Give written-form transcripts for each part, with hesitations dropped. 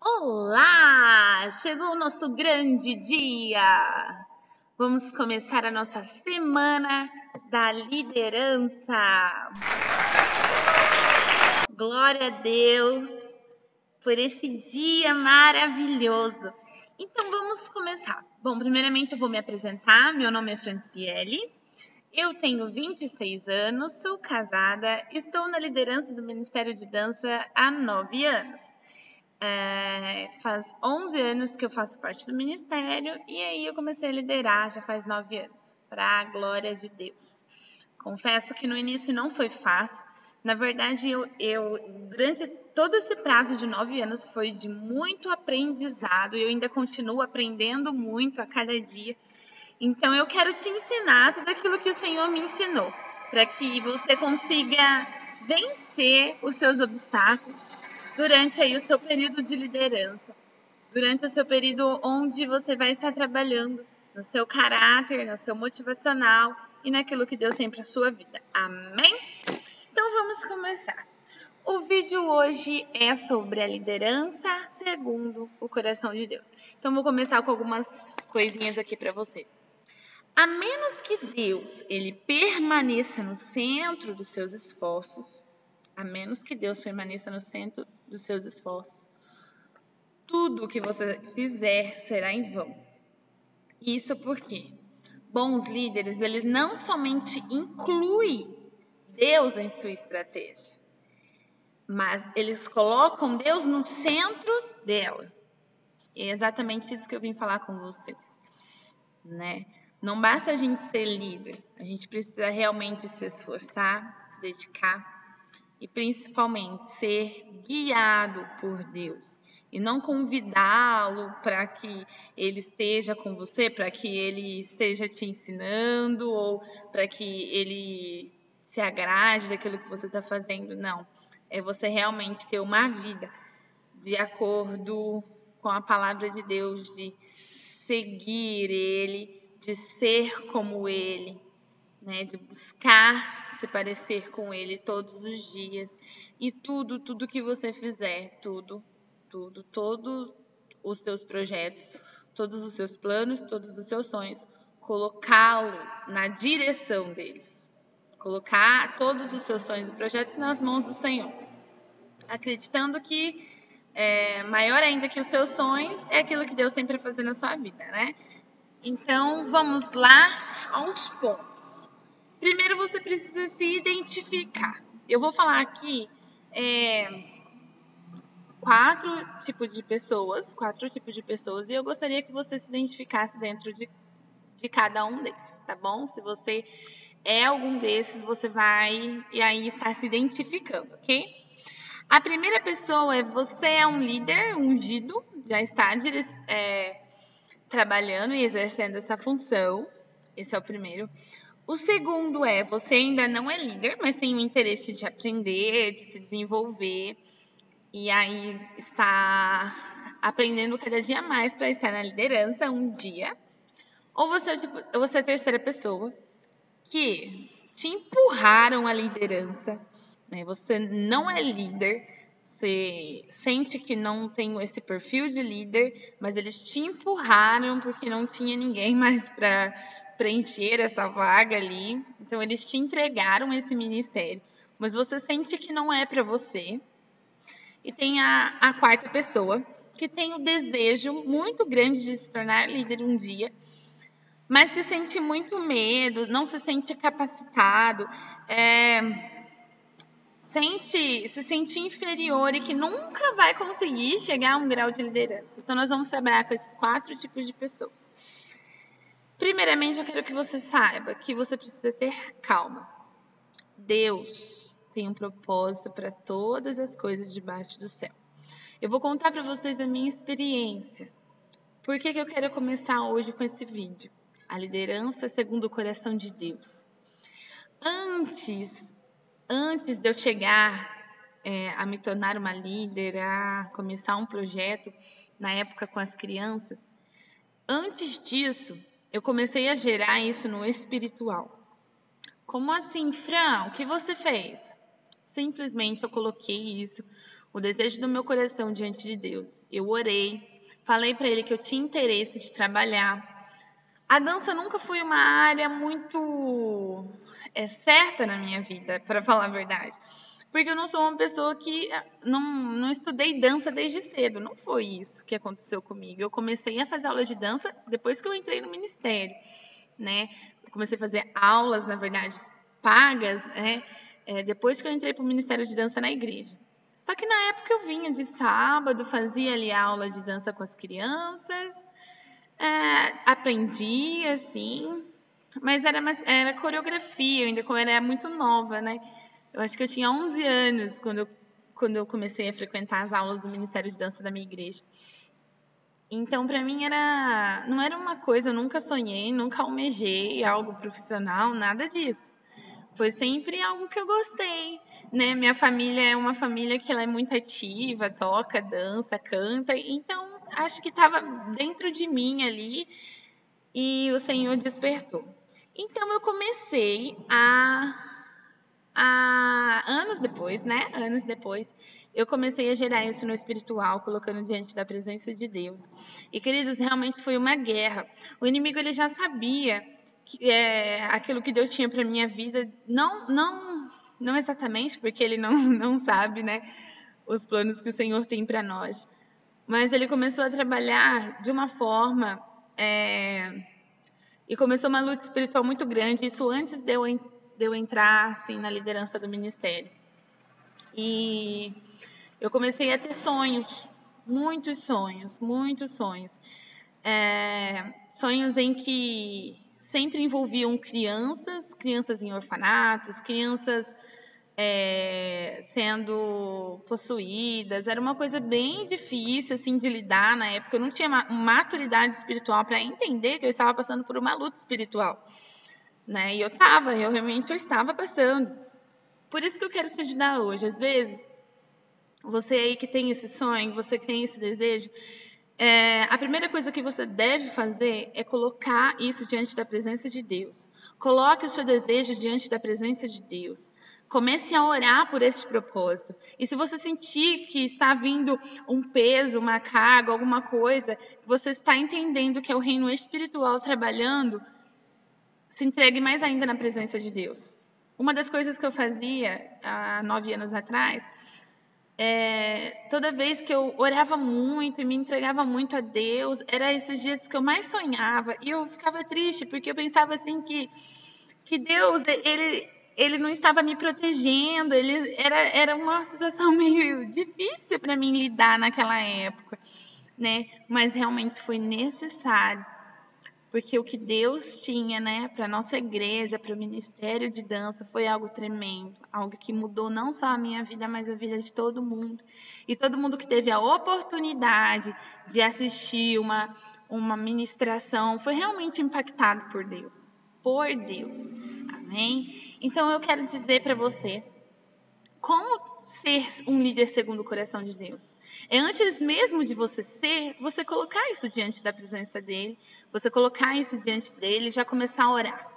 Olá! Chegou o nosso grande dia! Vamos começar a nossa semana da liderança. Glória a Deus por esse dia maravilhoso. Então vamos começar. Bom, primeiramente eu vou me apresentar. Meu nome é Franciele. Eu tenho 26 anos, sou casada, estou na liderança do Ministério de Dança há 9 anos. Faz 11 anos que eu faço parte do ministério e aí eu comecei a liderar já faz 9 anos, para a glória de Deus. Confesso que no início não foi fácil. Na verdade, durante todo esse prazo de 9 anos foi de muito aprendizado e eu ainda continuo aprendendo muito a cada dia. Então, eu quero te ensinar tudo aquilo que o Senhor me ensinou, para que você consiga vencer os seus obstáculos durante aí o seu período de liderança, durante o seu período onde você vai estar trabalhando no seu caráter, no seu motivacional e naquilo que Deus tem para a sua vida. Amém? Então, vamos começar. O vídeo hoje é sobre a liderança segundo o coração de Deus. Então, vou começar com algumas coisinhas aqui para você. A menos que Deus ele permaneça no centro dos seus esforços, a menos que Deus permaneça no centro dos seus esforços, tudo o que você fizer será em vão. Isso porque bons líderes, eles não somente incluem Deus em sua estratégia, mas eles colocam Deus no centro dela. É exatamente isso que eu vim falar com vocês, né? Não basta a gente ser líder, a gente precisa realmente se esforçar, se dedicar e principalmente ser guiado por Deus e não convidá-lo para que ele esteja com você, para que ele esteja te ensinando ou para que ele se agrade daquilo que você está fazendo. Não, é você realmente ter uma vida de acordo com a palavra de Deus, de seguir Ele, de ser como Ele, né? De buscar se parecer com Ele todos os dias. E tudo que você fizer, todos os seus projetos, todos os seus planos, todos os seus sonhos, colocá-lo na direção deles. Colocar todos os seus sonhos e projetos nas mãos do Senhor. Acreditando que maior ainda que os seus sonhos é aquilo que Deus tem para fazer na sua vida, né? Então, vamos lá aos pontos. Primeiro, você precisa se identificar. Eu vou falar aqui quatro tipos de pessoas, e eu gostaria que você se identificasse dentro de cada um desses, tá bom? Se você é algum desses, você vai e aí está se identificando, ok? A primeira pessoa é você é um líder ungido, já está trabalhando e exercendo essa função. Esse é o primeiro. O segundo é você ainda não é líder, mas tem o interesse de aprender, de se desenvolver. E aí está aprendendo cada dia mais para estar na liderança um dia. Ou você é a terceira pessoa que te empurraram à liderança, né? Você não é líder, você sente que não tem esse perfil de líder, mas eles te empurraram porque não tinha ninguém mais para preencher essa vaga ali. Então eles te entregaram esse ministério, mas você sente que não é para você. E tem a quarta pessoa que tem o desejo muito grande de se tornar líder um dia, mas se sente muito medo, não se sente capacitado, se sente inferior e que nunca vai conseguir chegar a um grau de liderança. Então, nós vamos trabalhar com esses 4 tipos de pessoas. Primeiramente, eu quero que você saiba que você precisa ter calma. Deus tem um propósito para todas as coisas debaixo do céu. Eu vou contar para vocês a minha experiência. Por que eu quero começar hoje com esse vídeo? A liderança segundo o coração de Deus. Antes de eu chegar a me tornar uma líder, a começar um projeto, na época com as crianças, antes disso, eu comecei a gerar isso no espiritual. Como assim, Fran? O que você fez? Simplesmente eu coloquei isso o desejo do meu coração diante de Deus. Eu orei, falei para Ele que eu tinha interesse de trabalhar. A dança nunca foi uma área muito certa na minha vida, para falar a verdade. Porque eu não sou uma pessoa que não estudei dança desde cedo. Não foi isso que aconteceu comigo. Eu comecei a fazer aula de dança depois que eu entrei no ministério, né? Eu comecei a fazer aulas, na verdade, pagas, né? Depois que eu entrei para o Ministério de Dança na igreja. Só que na época eu vinha de sábado, fazia ali aula de dança com as crianças, aprendi, assim, mas era coreografia, eu ainda era muito nova, né? Eu acho que eu tinha 11 anos quando eu comecei a frequentar as aulas do Ministério de Dança da minha igreja. Então, para mim, não era uma coisa, eu nunca sonhei, nunca almejei algo profissional, nada disso. Foi sempre algo que eu gostei, né? Minha família é uma família que ela é muito ativa, toca, dança, canta, então acho que estava dentro de mim ali e o Senhor despertou. Então eu comecei anos depois, né? Anos depois, eu comecei a gerar isso no espiritual, colocando diante da presença de Deus. E, queridos, realmente foi uma guerra. O inimigo ele já sabia que aquilo que Deus tinha para minha vida, não exatamente, porque ele não sabe, né? Os planos que o Senhor tem para nós. Mas ele começou a trabalhar de uma forma e começou uma luta espiritual muito grande. Isso antes de eu entrar assim na liderança do ministério. E eu comecei a ter sonhos, muitos sonhos, muitos sonhos. Sonhos em que sempre envolviam crianças em orfanatos, crianças sendo possuídas. Era uma coisa bem difícil assim de lidar na época. Eu não tinha maturidade espiritual para entender que eu estava passando por uma luta espiritual, né? E eu realmente estava passando. Por isso que eu quero te ajudar hoje. Às vezes, você aí que tem esse sonho, você que tem esse desejo, a primeira coisa que você deve fazer é colocar isso diante da presença de Deus. Coloque o seu desejo diante da presença de Deus. Comece a orar por esse propósito. E se você sentir que está vindo um peso, uma carga, alguma coisa, você está entendendo que é o reino espiritual trabalhando, se entregue mais ainda na presença de Deus. Uma das coisas que eu fazia há 9 anos atrás, toda vez que eu orava muito e me entregava muito a Deus, era esses dias que eu mais sonhava. E eu ficava triste, porque eu pensava assim que Deus, ele não estava me protegendo, era uma situação meio difícil para mim lidar naquela época, né? Mas realmente foi necessário, porque o que Deus tinha, né, para nossa igreja, para o ministério de dança, foi algo tremendo, algo que mudou não só a minha vida, mas a vida de todo mundo. E todo mundo que teve a oportunidade de assistir uma ministração foi realmente impactado por Deus. Por Deus. Amém? Então eu quero dizer para você, como ser um líder segundo o coração de Deus? É antes mesmo de você ser, você colocar isso diante da presença dele, você colocar isso diante dele e já começar a orar,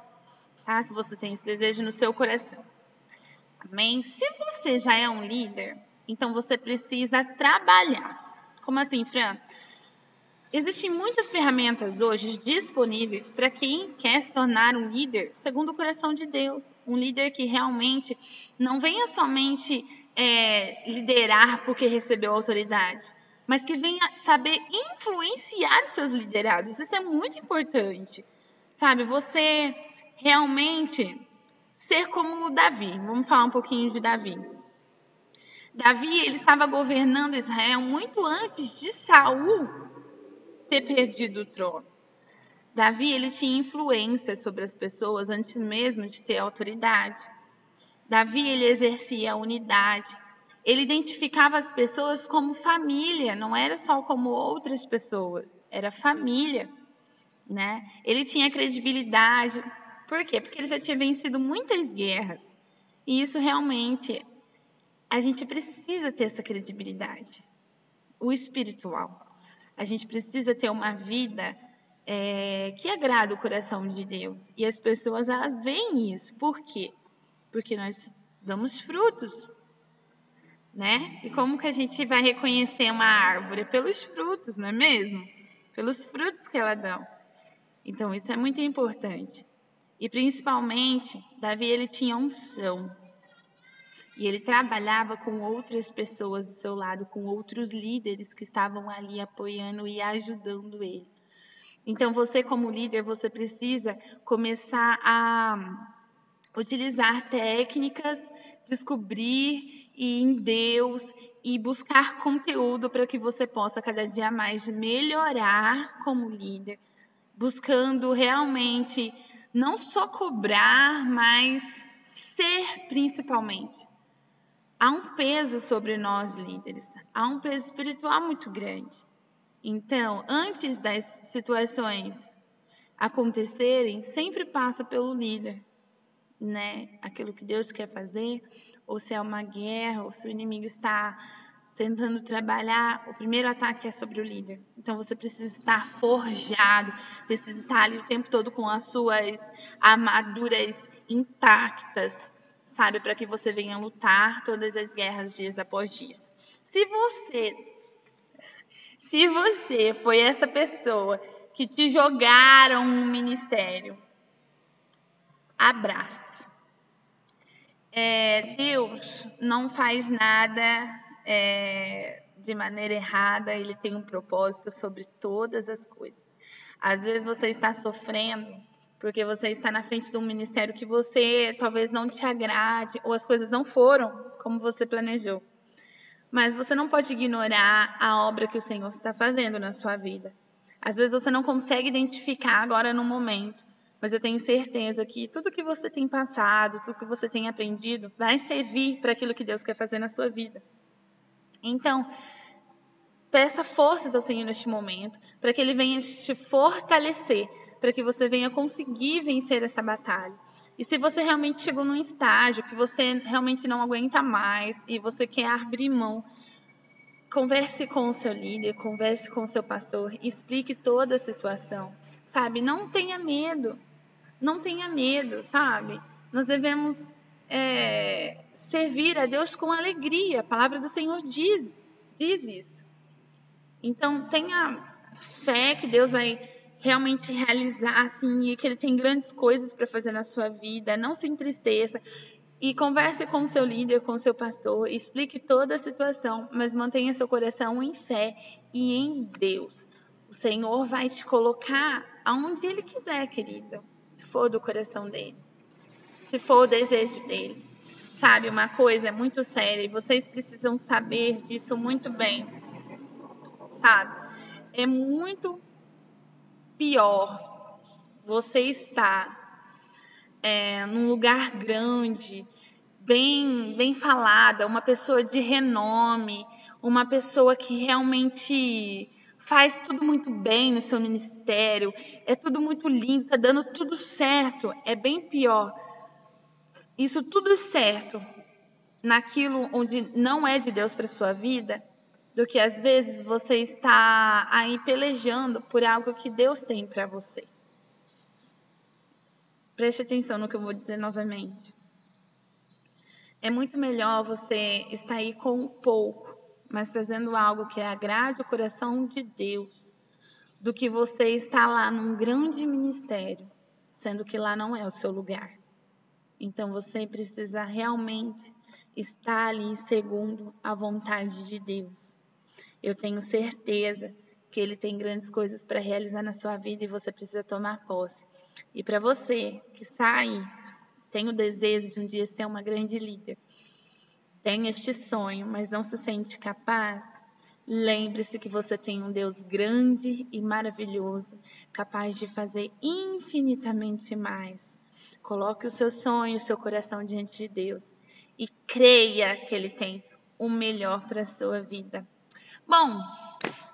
tá? Se você tem esse desejo no seu coração. Amém? Se você já é um líder, então você precisa trabalhar. Como assim, Fran? Existem muitas ferramentas hoje disponíveis para quem quer se tornar um líder segundo o coração de Deus. Um líder que realmente não venha somente liderar porque recebeu autoridade, mas que venha saber influenciar os seus liderados. Isso é muito importante. Sabe, você realmente ser como Davi. Vamos falar um pouquinho de Davi. Davi, ele estava governando Israel muito antes de Saul ter perdido o trono. Davi, ele tinha influência sobre as pessoas antes mesmo de ter autoridade. Davi, ele exercia a unidade. Ele identificava as pessoas como família, não era só como outras pessoas, era família, né? Ele tinha credibilidade. Por quê? Porque ele já tinha vencido muitas guerras. E isso realmente, a gente precisa ter essa credibilidade. O espiritual. A gente precisa ter uma vida que agrada o coração de Deus. E as pessoas, elas veem isso. Por quê? Porque nós damos frutos. né? E como que a gente vai reconhecer uma árvore? Pelos frutos, não é mesmo? Pelos frutos que ela dá. Então, isso é muito importante. E, principalmente, Davi, ele tinha unção. E ele trabalhava com outras pessoas do seu lado, com outros líderes que estavam ali apoiando e ajudando ele. Então, você como líder, você precisa começar a utilizar técnicas, descobrir e em Deus e buscar conteúdo para que você possa cada dia mais melhorar como líder, buscando realmente não só cobrar, mas ser principalmente. Há um peso sobre nós líderes, há um peso espiritual muito grande. Então, antes das situações acontecerem, sempre passa pelo líder, né? Aquilo que Deus quer fazer, ou se é uma guerra, ou se o inimigo está tentando trabalhar, o primeiro ataque é sobre o líder. Então você precisa estar forjado, precisa estar ali o tempo todo com as suas armaduras intactas, sabe, para que você venha lutar todas as guerras dias após dias. Se você foi essa pessoa que te jogaram um ministério, abraço. Deus não faz nada de maneira errada, Ele tem um propósito sobre todas as coisas. Às vezes você está sofrendo porque você está na frente de um ministério que você talvez não te agrade, ou as coisas não foram como você planejou. Mas você não pode ignorar a obra que o Senhor está fazendo na sua vida. Às vezes você não consegue identificar agora no momento, mas eu tenho certeza que tudo que você tem passado, tudo que você tem aprendido, vai servir para aquilo que Deus quer fazer na sua vida. Então, peça forças ao Senhor neste momento, para que Ele venha te fortalecer, para que você venha conseguir vencer essa batalha. E se você realmente chegou num estágio que você realmente não aguenta mais e você quer abrir mão, converse com o seu líder, converse com o seu pastor, explique toda a situação, sabe? Não tenha medo, sabe? Nós devemos servir a Deus com alegria. A palavra do Senhor diz isso. Então, tenha fé que Deus vai realmente realizar, assim, e que Ele tem grandes coisas para fazer na sua vida. Não se entristeça. E converse com o seu líder, com o seu pastor, explique toda a situação, mas mantenha seu coração em fé e em Deus. O Senhor vai te colocar aonde Ele quiser, querido, se for do coração dEle, se for o desejo dEle. Sabe, uma coisa é muito séria e vocês precisam saber disso muito bem, sabe? É muito pior você estar num lugar grande, bem falada, uma pessoa de renome, uma pessoa que realmente faz tudo muito bem no seu ministério, é tudo muito lindo, tá dando tudo certo. É bem pior isso tudo certo naquilo onde não é de Deus para sua vida, do que às vezes você está aí pelejando por algo que Deus tem para você. Preste atenção no que eu vou dizer novamente. É muito melhor você estar aí com pouco, mas fazendo algo que agrade o coração de Deus, do que você estar lá num grande ministério, sendo que lá não é o seu lugar. Então você precisa realmente estar ali segundo a vontade de Deus. Eu tenho certeza que Ele tem grandes coisas para realizar na sua vida e você precisa tomar posse. E para você que sai, tem o desejo de um dia ser uma grande líder, tem este sonho, mas não se sente capaz, lembre-se que você tem um Deus grande e maravilhoso, capaz de fazer infinitamente mais. Coloque o seu sonho, o seu coração diante de Deus e creia que Ele tem o melhor para a sua vida. Bom,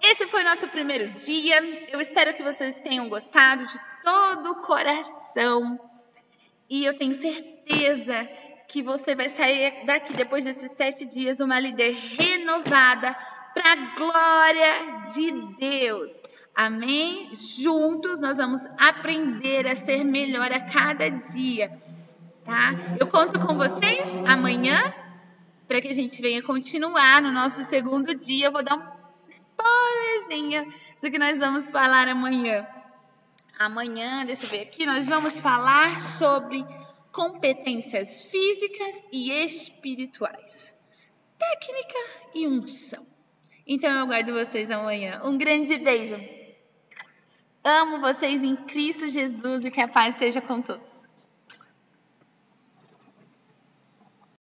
esse foi o nosso primeiro dia. Eu espero que vocês tenham gostado de todo o coração. E eu tenho certeza que você vai sair daqui, depois desses 7 dias, uma líder renovada para a glória de Deus. Amém? Juntos nós vamos aprender a ser melhor a cada dia, tá? Eu conto com vocês amanhã. para que a gente venha continuar no nosso segundo dia. Eu vou dar um spoilerzinho do que nós vamos falar amanhã. Amanhã, deixa eu ver aqui, nós vamos falar sobre competências físicas e espirituais, técnica e unção. Então eu aguardo vocês amanhã. Um grande beijo. Amo vocês em Cristo Jesus e que a paz esteja com todos.